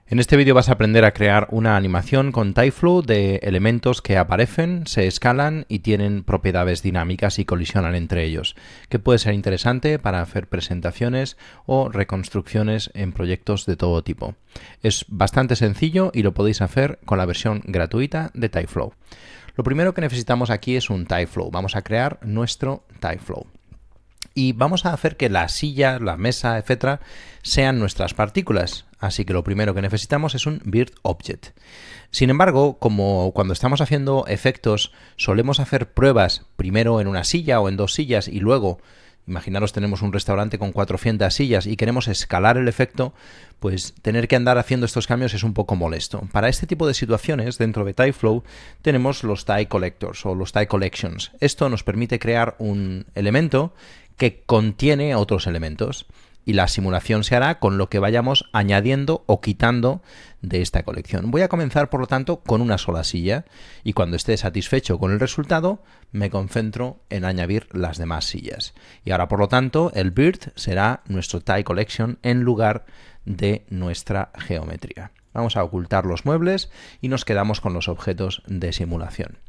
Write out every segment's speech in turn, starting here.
En este vídeo vas a aprender a crear una animación con TypeFlow de elementos que aparecen, se escalan y tienen propiedades dinámicas y colisionan entre ellos, que puede ser interesante para hacer presentaciones o reconstrucciones en proyectos de todo tipo. Es bastante sencillo y lo podéis hacer con la versión gratuita de TypeFlow. Lo primero que necesitamos aquí es un TypeFlow. Vamos a crear nuestro TypeFlow. Y vamos a hacer que la silla, la mesa, etcétera, sean nuestras partículas. Así que lo primero que necesitamos es un Bird Object. Sin embargo, como cuando estamos haciendo efectos solemos hacer pruebas primero en una silla o en dos sillas y luego, imaginaros, tenemos un restaurante con 400 sillas y queremos escalar el efecto, pues tener que andar haciendo estos cambios es un poco molesto. Para este tipo de situaciones, dentro de TypeFlow, tenemos los Type Collectors o los Type Collections. Esto nos permite crear un elemento que contiene otros elementos y la simulación se hará con lo que vayamos añadiendo o quitando de esta colección. Voy a comenzar, por lo tanto, con una sola silla y cuando esté satisfecho con el resultado me concentro en añadir las demás sillas. Y ahora, por lo tanto, el Bird será nuestro Type Collection en lugar de nuestra geometría. Vamos a ocultar los muebles y nos quedamos con los objetos de simulación.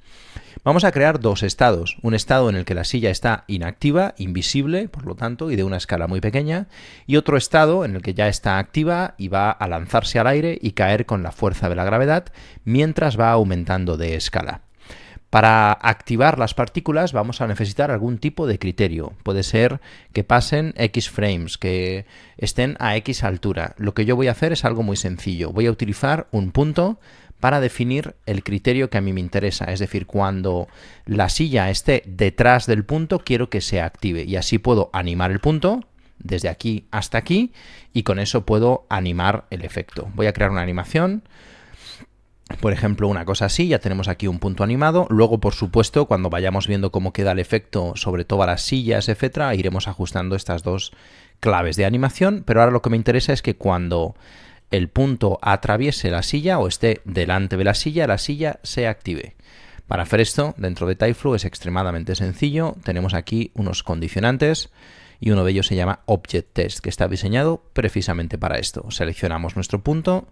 Vamos a crear dos estados, un estado en el que la silla está inactiva, invisible, por lo tanto, y de una escala muy pequeña, y otro estado en el que ya está activa y va a lanzarse al aire y caer con la fuerza de la gravedad mientras va aumentando de escala. Para activar las partículas vamos a necesitar algún tipo de criterio. Puede ser que pasen X frames, que estén a X altura. Lo que yo voy a hacer es algo muy sencillo. Voy a utilizar un punto para definir el criterio que a mí me interesa. Es decir, cuando la silla esté detrás del punto, quiero que se active. Y así puedo animar el punto desde aquí hasta aquí y con eso puedo animar el efecto. Voy a crear una animación. Por ejemplo, una cosa así, ya tenemos aquí un punto animado. Luego, por supuesto, cuando vayamos viendo cómo queda el efecto sobre todas las sillas, etcétera, iremos ajustando estas dos claves de animación. Pero ahora lo que me interesa es que cuando el punto atraviese la silla o esté delante de la silla se active. Para hacer esto, dentro de TypeFlow es extremadamente sencillo. Tenemos aquí unos condicionantes y uno de ellos se llama Object Test, que está diseñado precisamente para esto. Seleccionamos nuestro punto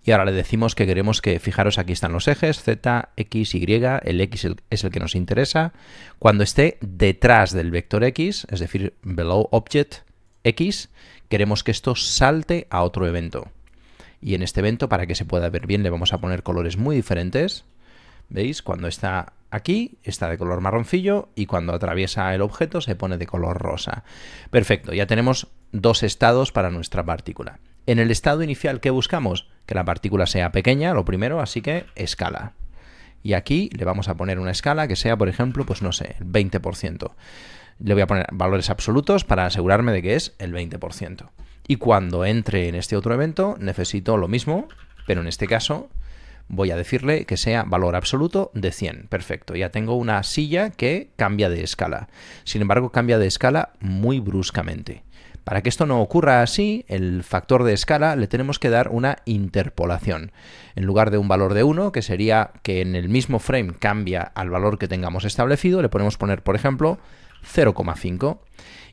y ahora le decimos que queremos que, fijaros, aquí están los ejes, Z, X, Y, el X es el que nos interesa. Cuando esté detrás del vector X, es decir, below object X, queremos que esto salte a otro evento. Y en este evento, para que se pueda ver bien, le vamos a poner colores muy diferentes. ¿Veis? Cuando está aquí, está de color marroncillo y cuando atraviesa el objeto se pone de color rosa. Perfecto, ya tenemos dos estados para nuestra partícula. En el estado inicial, ¿qué buscamos? Que la partícula sea pequeña, lo primero, así que escala. Y aquí le vamos a poner una escala que sea, por ejemplo, pues no sé, el 20%. Le voy a poner valores absolutos para asegurarme de que es el 20%. Y cuando entre en este otro evento necesito lo mismo, pero en este caso voy a decirle que sea valor absoluto de 100. Perfecto, ya tengo una silla que cambia de escala. Sin embargo, cambia de escala muy bruscamente. Para que esto no ocurra así, el factor de escala le tenemos que dar una interpolación. En lugar de un valor de 1, que sería que en el mismo frame cambia al valor que tengamos establecido, le podemos poner, por ejemplo, 0,5.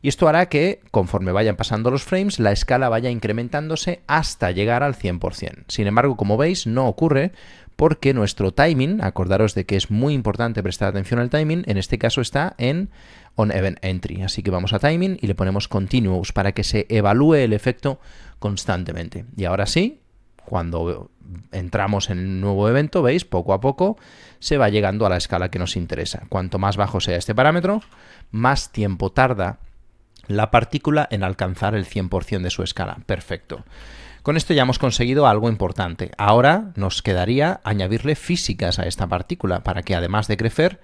Y esto hará que, conforme vayan pasando los frames, la escala vaya incrementándose hasta llegar al 100%. Sin embargo, como veis, no ocurre porque nuestro timing, acordaros de que es muy importante prestar atención al timing, en este caso está en On Event Entry. Así que vamos a Timing y le ponemos Continuous para que se evalúe el efecto constantemente. Y ahora sí, cuando entramos en el nuevo evento, veis, poco a poco se va llegando a la escala que nos interesa. Cuanto más bajo sea este parámetro, más tiempo tarda la partícula en alcanzar el 100% de su escala. Perfecto. Con esto ya hemos conseguido algo importante. Ahora nos quedaría añadirle físicas a esta partícula para que, además de crecer,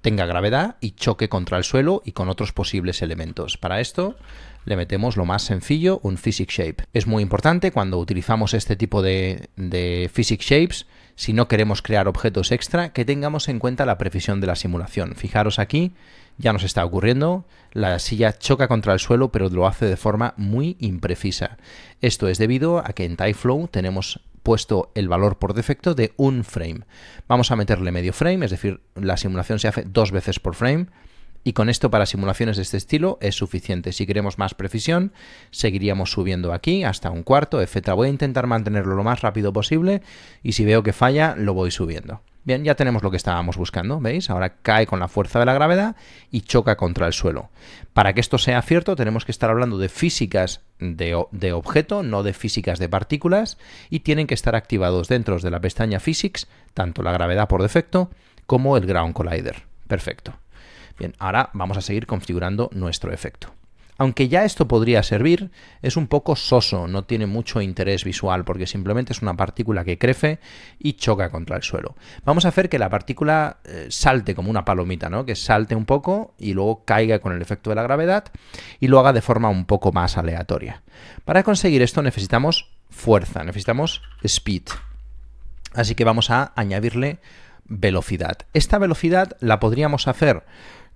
tenga gravedad y choque contra el suelo y con otros posibles elementos. Para esto le metemos lo más sencillo, un Physics Shape. Es muy importante cuando utilizamos este tipo de Physics Shapes, si no queremos crear objetos extra, que tengamos en cuenta la precisión de la simulación. Fijaros aquí, ya nos está ocurriendo, la silla choca contra el suelo, pero lo hace de forma muy imprecisa. Esto es debido a que en TypeFlow tenemos puesto el valor por defecto de un frame. Vamos a meterle medio frame, es decir, la simulación se hace 2 veces por frame. Y con esto para simulaciones de este estilo es suficiente. Si queremos más precisión, seguiríamos subiendo aquí hasta un cuarto, etc. Voy a intentar mantenerlo lo más rápido posible y si veo que falla, lo voy subiendo. Bien, ya tenemos lo que estábamos buscando, ¿veis? Ahora cae con la fuerza de la gravedad y choca contra el suelo. Para que esto sea cierto, tenemos que estar hablando de físicas de objeto, no de físicas de partículas, y tienen que estar activados dentro de la pestaña Physics, tanto la gravedad por defecto como el Ground Collider. Perfecto. Bien, ahora vamos a seguir configurando nuestro efecto. Aunque ya esto podría servir, es un poco soso, no tiene mucho interés visual porque simplemente es una partícula que crece y choca contra el suelo. Vamos a hacer que la partícula salte como una palomita, ¿no? Que salte un poco y luego caiga con el efecto de la gravedad y lo haga de forma un poco más aleatoria. Para conseguir esto necesitamos fuerza, necesitamos speed. Así que vamos a añadirle velocidad. Esta velocidad la podríamos hacer,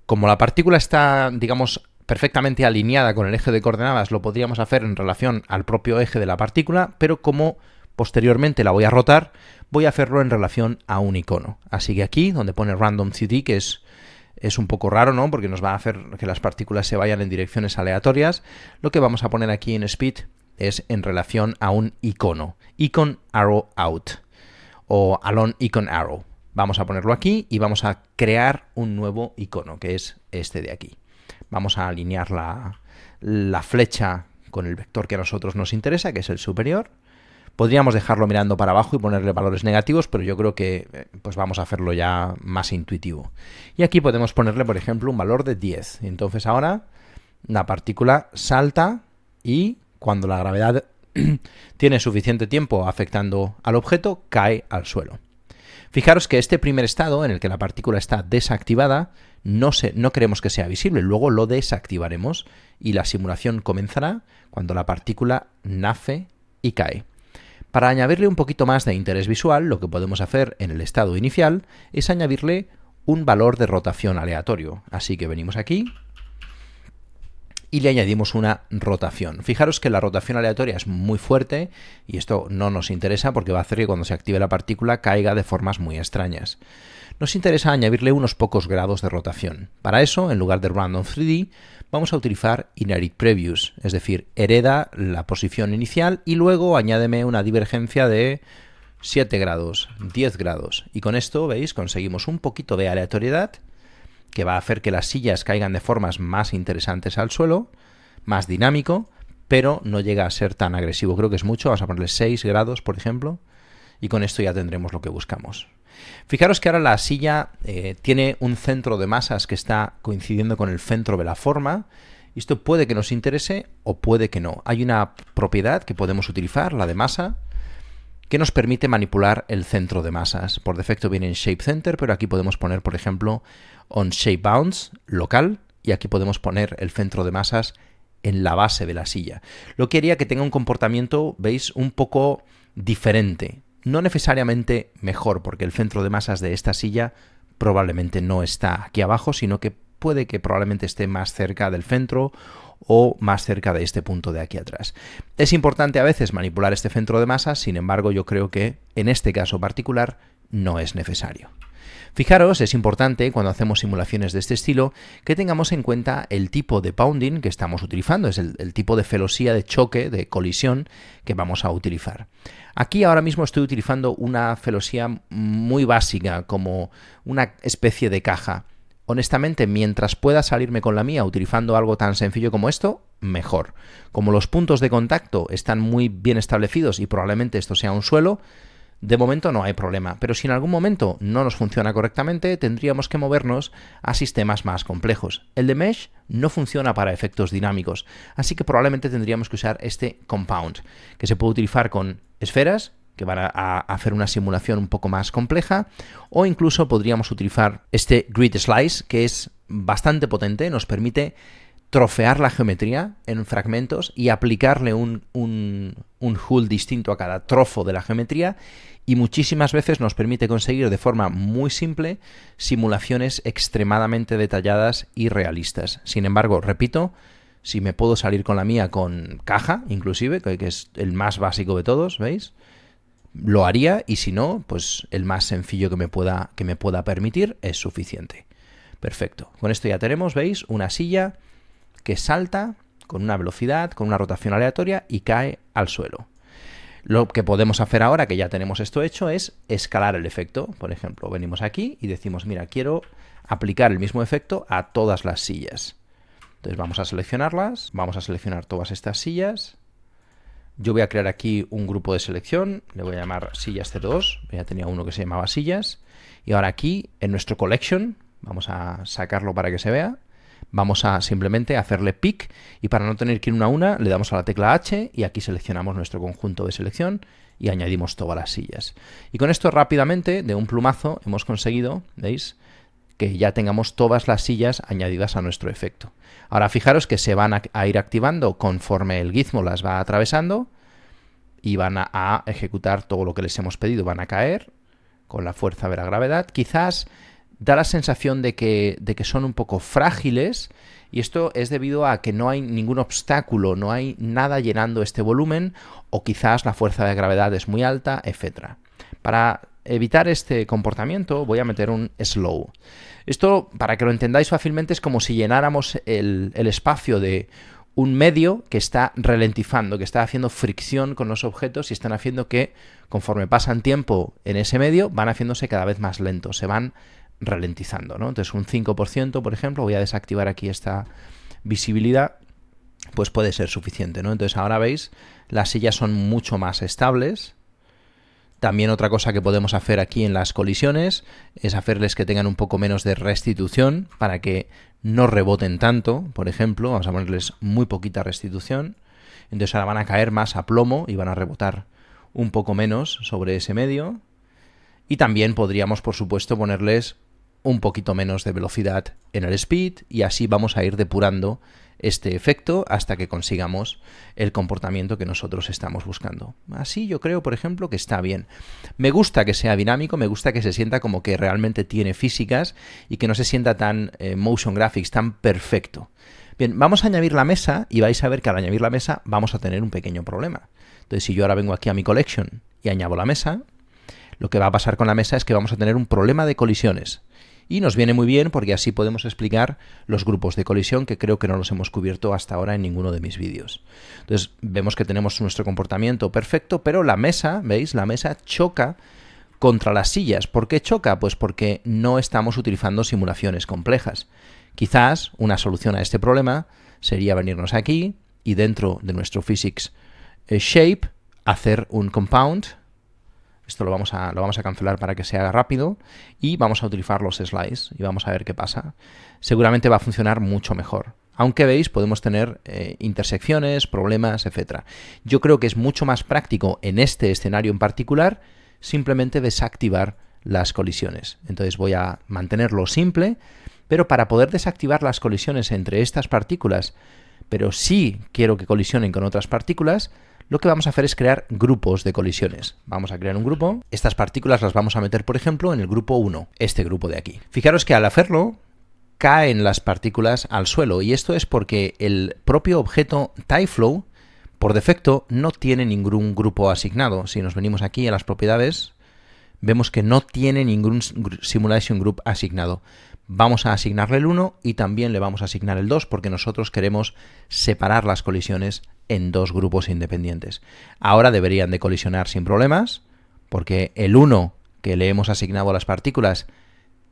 como la partícula está, digamos, perfectamente alineada con el eje de coordenadas, lo podríamos hacer en relación al propio eje de la partícula, pero como posteriormente la voy a rotar, voy a hacerlo en relación a un icono. Así que aquí, donde pone Random CD, que es un poco raro, ¿no? Porque nos va a hacer que las partículas se vayan en direcciones aleatorias, lo que vamos a poner aquí en Speed es en relación a un icono. Icon Arrow Out o Along Icon Arrow. Vamos a ponerlo aquí y vamos a crear un nuevo icono, que es este de aquí. Vamos a alinear la flecha con el vector que a nosotros nos interesa, que es el superior. Podríamos dejarlo mirando para abajo y ponerle valores negativos, pero yo creo que pues vamos a hacerlo ya más intuitivo. Y aquí podemos ponerle, por ejemplo, un valor de 10. Y entonces ahora la partícula salta y cuando la gravedad tiene suficiente tiempo afectando al objeto, cae al suelo. Fijaros que este primer estado en el que la partícula está desactivada no queremos que sea visible, luego lo desactivaremos y la simulación comenzará cuando la partícula nace y cae. Para añadirle un poquito más de interés visual, lo que podemos hacer en el estado inicial es añadirle un valor de rotación aleatorio. Así que venimos aquí y le añadimos una rotación. Fijaros que la rotación aleatoria es muy fuerte y esto no nos interesa porque va a hacer que cuando se active la partícula caiga de formas muy extrañas. Nos interesa añadirle unos pocos grados de rotación. Para eso, en lugar de Random 3D, vamos a utilizar Inherit Previous, es decir, hereda la posición inicial y luego añádeme una divergencia de 7 grados, 10 grados. Y con esto, veis, conseguimos un poquito de aleatoriedad que va a hacer que las sillas caigan de formas más interesantes al suelo, más dinámico, pero no llega a ser tan agresivo. Creo que es mucho, vamos a ponerle 6 grados, por ejemplo, y con esto ya tendremos lo que buscamos. Fijaros que ahora la silla tiene un centro de masas que está coincidiendo con el centro de la forma. Esto puede que nos interese o puede que no. Hay una propiedad que podemos utilizar, la de masa, que nos permite manipular el centro de masas. Por defecto viene en Shape Center, pero aquí podemos poner, por ejemplo, On Shape Bounds, local, y aquí podemos poner el centro de masas en la base de la silla. Lo que haría que tenga un comportamiento, veis, un poco diferente. No necesariamente mejor, porque el centro de masas de esta silla probablemente no está aquí abajo, sino que puede que probablemente esté más cerca del centro o más cerca de este punto de aquí atrás. Es importante a veces manipular este centro de masas, sin embargo yo creo que en este caso particular no es necesario. Fijaros, es importante cuando hacemos simulaciones de este estilo que tengamos en cuenta el tipo de pounding que estamos utilizando, es el tipo de celosía de choque, de colisión que vamos a utilizar. Aquí ahora mismo estoy utilizando una celosía muy básica, como una especie de caja. Honestamente, mientras pueda salirme con la mía utilizando algo tan sencillo como esto, mejor. Como los puntos de contacto están muy bien establecidos y probablemente esto sea un suelo, de momento no hay problema, pero si en algún momento no nos funciona correctamente, tendríamos que movernos a sistemas más complejos. El de Mesh no funciona para efectos dinámicos, así que probablemente tendríamos que usar este Compound, que se puede utilizar con esferas, que van a hacer una simulación un poco más compleja, o incluso podríamos utilizar este Grid Slice, que es bastante potente, nos permite trofear la geometría en fragmentos y aplicarle un hull distinto a cada trofo de la geometría y muchísimas veces nos permite conseguir de forma muy simple simulaciones extremadamente detalladas y realistas. Sin embargo, repito, si me puedo salir con la mía con caja, inclusive, que es el más básico de todos, ¿veis? Lo haría y si no, pues el más sencillo que me pueda permitir es suficiente. Perfecto. Con esto ya tenemos, ¿veis? Una silla que salta con una velocidad, con una rotación aleatoria y cae al suelo. Lo que podemos hacer ahora, que ya tenemos esto hecho, es escalar el efecto. Por ejemplo, venimos aquí y decimos, mira, quiero aplicar el mismo efecto a todas las sillas. Entonces vamos a seleccionarlas, vamos a seleccionar todas estas sillas. Yo voy a crear aquí un grupo de selección, le voy a llamar sillas 02, ya tenía uno que se llamaba sillas. Y ahora aquí, en nuestro collection, vamos a sacarlo para que se vea. Vamos a simplemente hacerle pick y para no tener que ir una a una le damos a la tecla H y aquí seleccionamos nuestro conjunto de selección y añadimos todas las sillas. Y con esto rápidamente, de un plumazo, hemos conseguido, ¿veis?, que ya tengamos todas las sillas añadidas a nuestro efecto. Ahora fijaros que se van a ir activando conforme el gizmo las va atravesando y van a ejecutar todo lo que les hemos pedido. Van a caer con la fuerza de la gravedad. Quizás da la sensación de que son un poco frágiles y esto es debido a que no hay ningún obstáculo, no hay nada llenando este volumen o quizás la fuerza de gravedad es muy alta, etc. Para evitar este comportamiento voy a meter un slow. Esto, para que lo entendáis fácilmente, es como si llenáramos el espacio de un medio que está ralentizando, que está haciendo fricción con los objetos y están haciendo que, conforme pasan tiempo en ese medio, van haciéndose cada vez más lentos, se van ralentizando, ¿no? Entonces un 5%, por ejemplo, voy a desactivar aquí esta visibilidad, pues puede ser suficiente, ¿no? Entonces ahora veis, las sillas son mucho más estables. También otra cosa que podemos hacer aquí en las colisiones es hacerles que tengan un poco menos de restitución para que no reboten tanto, por ejemplo, vamos a ponerles muy poquita restitución, entonces ahora van a caer más a plomo y van a rebotar un poco menos sobre ese medio. Y también podríamos, por supuesto, ponerles un poquito menos de velocidad en el speed y así vamos a ir depurando este efecto hasta que consigamos el comportamiento que nosotros estamos buscando. Así yo creo, por ejemplo, que está bien. Me gusta que sea dinámico, me gusta que se sienta como que realmente tiene físicas y que no se sienta tan motion graphics, tan perfecto. Bien, vamos a añadir la mesa y vais a ver que al añadir la mesa vamos a tener un pequeño problema. Entonces, si yo ahora vengo aquí a mi collection y añado la mesa, lo que va a pasar con la mesa es que vamos a tener un problema de colisiones. Y nos viene muy bien porque así podemos explicar los grupos de colisión que creo que no los hemos cubierto hasta ahora en ninguno de mis vídeos. Entonces vemos que tenemos nuestro comportamiento perfecto, pero la mesa, ¿veis? La mesa choca contra las sillas. ¿Por qué choca? Pues porque no estamos utilizando simulaciones complejas. Quizás una solución a este problema sería venirnos aquí y dentro de nuestro physics shape hacer un compound. Esto lo vamos a cancelar para que se haga rápido y vamos a utilizar los slides y vamos a ver qué pasa. Seguramente va a funcionar mucho mejor. Aunque veis, podemos tener intersecciones, problemas, etc. Yo creo que es mucho más práctico en este escenario en particular simplemente desactivar las colisiones. Entonces voy a mantenerlo simple, pero para poder desactivar las colisiones entre estas partículas, pero sí quiero que colisionen con otras partículas, lo que vamos a hacer es crear grupos de colisiones. Vamos a crear un grupo. Estas partículas las vamos a meter, por ejemplo, en el grupo 1, este grupo de aquí. Fijaros que al hacerlo, caen las partículas al suelo y esto es porque el propio objeto TyFlow, por defecto, no tiene ningún grupo asignado. Si nos venimos aquí a las propiedades, vemos que no tiene ningún Simulation Group asignado. Vamos a asignarle el 1 y también le vamos a asignar el 2 porque nosotros queremos separar las colisiones en dos grupos independientes. Ahora deberían de colisionar sin problemas porque el 1 que le hemos asignado a las partículas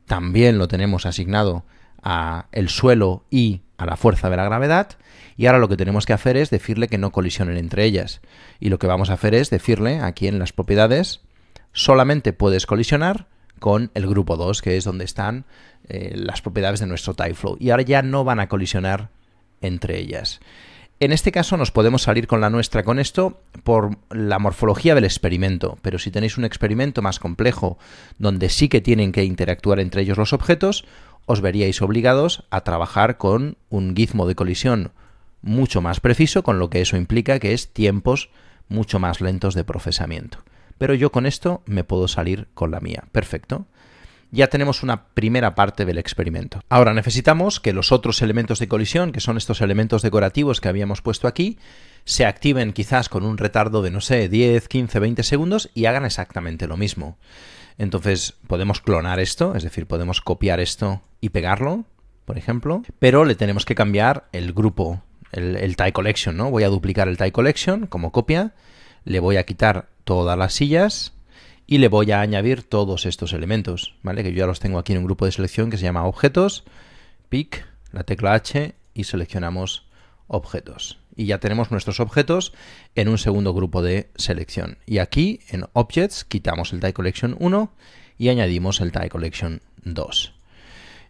también lo tenemos asignado a el suelo y a la fuerza de la gravedad y ahora lo que tenemos que hacer es decirle que no colisionen entre ellas y lo que vamos a hacer es decirle aquí en las propiedades solamente puedes colisionar con el grupo 2 que es donde están las propiedades de nuestro TyFlow y ahora ya no van a colisionar entre ellas. En este caso nos podemos salir con la nuestra con esto por la morfología del experimento, pero si tenéis un experimento más complejo donde sí que tienen que interactuar entre ellos los objetos, os veríais obligados a trabajar con un gizmo de colisión mucho más preciso, con lo que eso implica que es tiempos mucho más lentos de procesamiento. Pero yo con esto me puedo salir con la mía. Perfecto. ya tenemos una primera parte del experimento. Ahora necesitamos que los otros elementos de colisión, que son estos elementos decorativos que habíamos puesto aquí, se activen quizás con un retardo de, no sé, 10, 15, 20 segundos y hagan exactamente lo mismo. Entonces podemos clonar esto, es decir, podemos copiar esto y pegarlo, por ejemplo, pero le tenemos que cambiar el grupo, el tie collection, ¿no? Voy a duplicar el tie collection como copia, le voy a quitar todas las sillas y le voy a añadir todos estos elementos, ¿vale? Que yo ya los tengo aquí en un grupo de selección que se llama objetos, pick, la tecla H y seleccionamos objetos. Y ya tenemos nuestros objetos en un segundo grupo de selección. Y aquí en Objects quitamos el tie collection 1 y añadimos el tie collection 2.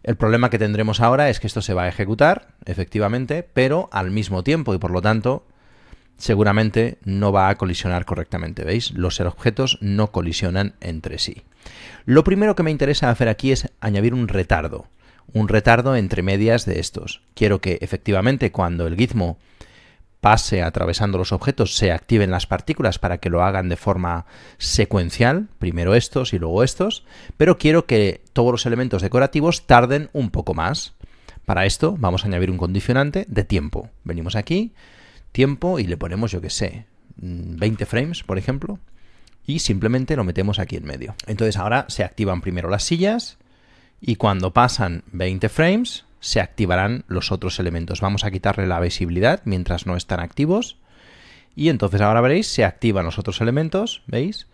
El problema que tendremos ahora es que esto se va a ejecutar, efectivamente, pero al mismo tiempo y por lo tanto seguramente no va a colisionar correctamente. ¿Veis? Los objetos no colisionan entre sí. Lo primero que me interesa hacer aquí es añadir un retardo entre medias de estos. Quiero que efectivamente cuando el gizmo pase atravesando los objetos se activen las partículas para que lo hagan de forma secuencial, primero estos y luego estos, pero quiero que todos los elementos decorativos tarden un poco más. Para esto vamos a añadir un condicionante de tiempo. Venimos aquí, tiempo, y le ponemos, yo qué sé, 20 frames, por ejemplo, y simplemente lo metemos aquí en medio. Entonces ahora se activan primero las sillas y cuando pasan 20 frames se activarán los otros elementos. Vamos a quitarle la visibilidad mientras no están activos y entonces ahora veréis, se activan los otros elementos, ¿veis?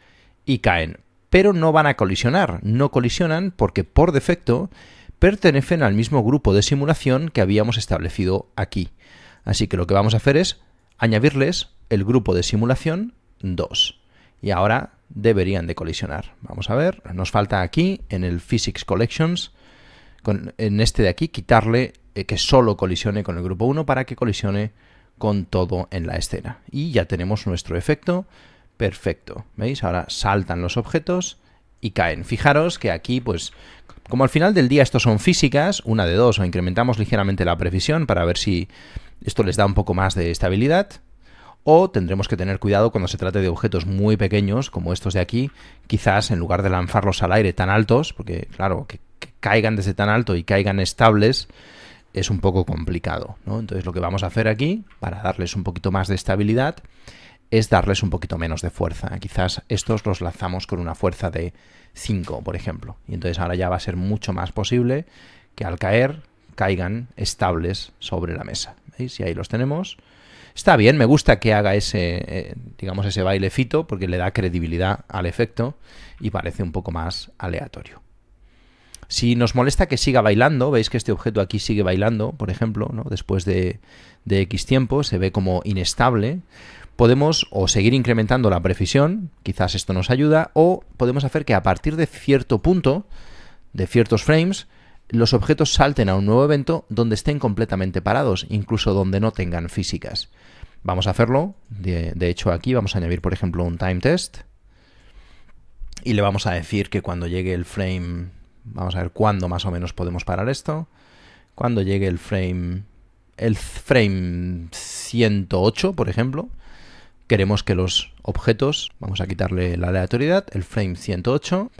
Y caen. Pero no van a colisionar, no colisionan porque por defecto pertenecen al mismo grupo de simulación que habíamos establecido aquí. Así que lo que vamos a hacer es añadirles el grupo de simulación 2. Y ahora deberían de colisionar. Vamos a ver, nos falta aquí en el Physics Collections, en este de aquí, quitarle que solo colisione con el grupo 1 para que colisione con todo en la escena. Y ya tenemos nuestro efecto perfecto. ¿Veis? Ahora saltan los objetos y caen. Fijaros que aquí, pues, como al final del día estos son físicas, una de dos, o incrementamos ligeramente la precisión para ver si esto les da un poco más de estabilidad, o tendremos que tener cuidado cuando se trate de objetos muy pequeños, como estos de aquí, quizás en lugar de lanzarlos al aire tan altos, porque claro, que caigan desde tan alto y caigan estables es un poco complicado, ¿no? Entonces lo que vamos a hacer aquí, para darles un poquito más de estabilidad, es darles un poquito menos de fuerza. Quizás estos los lanzamos con una fuerza de 5, por ejemplo. Y entonces ahora ya va a ser mucho más posible que al caer caigan estables sobre la mesa. ¿Veis? Y ahí los tenemos. Está bien, me gusta que haga ese, digamos, ese bailecito porque le da credibilidad al efecto y parece un poco más aleatorio. Si nos molesta que siga bailando, veis que este objeto aquí sigue bailando, por ejemplo, ¿no? Después de X tiempo, se ve como inestable. Podemos o seguir incrementando la precisión, quizás esto nos ayuda, o podemos hacer que a partir de cierto punto, de ciertos frames, los objetos salten a un nuevo evento donde estén completamente parados, incluso donde no tengan físicas. Vamos a hacerlo, de hecho aquí vamos a añadir, por ejemplo, un time test, y le vamos a decir que cuando llegue el frame, vamos a ver cuándo más o menos podemos parar esto, cuando llegue el frame 108, por ejemplo, queremos que los objetos, vamos a quitarle la aleatoriedad, el frame 108,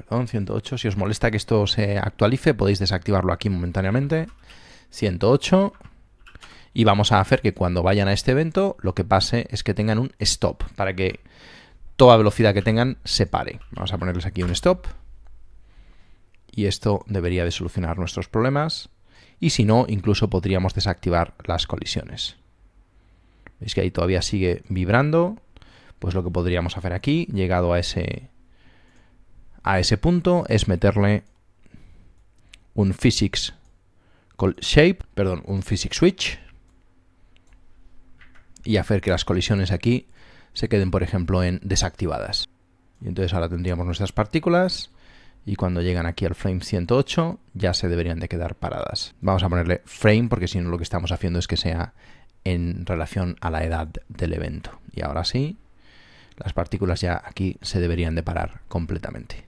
si os molesta que esto se actualice, podéis desactivarlo aquí momentáneamente, 108, y vamos a hacer que cuando vayan a este evento, lo que pase es que tengan un stop, para que toda velocidad que tengan se pare. Vamos a ponerles aquí un stop, y esto debería de solucionar nuestros problemas, y si no, incluso podríamos desactivar las colisiones. Veis que ahí todavía sigue vibrando. Pues lo que podríamos hacer aquí, llegado a ese punto, es meterle un physics switch y hacer que las colisiones aquí se queden, por ejemplo, en desactivadas. Y entonces ahora tendríamos nuestras partículas y cuando llegan aquí al frame 108 ya se deberían de quedar paradas. Vamos a ponerle frame porque si no lo que estamos haciendo es que sea en relación a la edad del evento. Y ahora sí, las partículas ya aquí se deberían de parar completamente.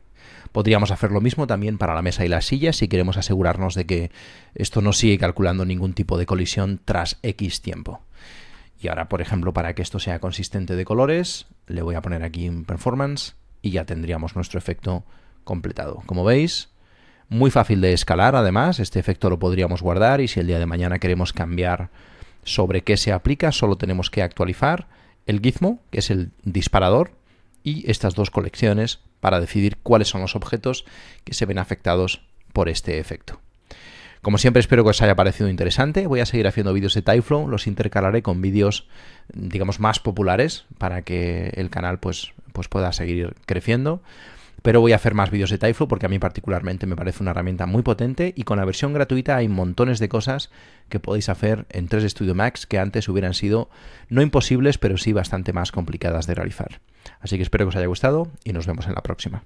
Podríamos hacer lo mismo también para la mesa y las sillas si queremos asegurarnos de que esto no sigue calculando ningún tipo de colisión tras X tiempo. Y ahora, por ejemplo, para que esto sea consistente de colores, le voy a poner aquí un performance y ya tendríamos nuestro efecto completado. Como veis, Muy fácil de escalar, además, este efecto lo podríamos guardar y si el día de mañana queremos cambiar sobre qué se aplica, solo tenemos que actualizar el gizmo, que es el disparador, y estas dos colecciones para decidir cuáles son los objetos que se ven afectados por este efecto. Como siempre, espero que os haya parecido interesante. Voy a seguir haciendo vídeos de Typeflow, los intercalaré con vídeos, digamos, más populares para que el canal pues pueda seguir creciendo. Pero voy a hacer más vídeos de Typeflow porque a mí particularmente me parece una herramienta muy potente y con la versión gratuita hay montones de cosas que podéis hacer en 3ds Studio Max que antes hubieran sido no imposibles, pero sí bastante más complicadas de realizar. Así que espero que os haya gustado y nos vemos en la próxima.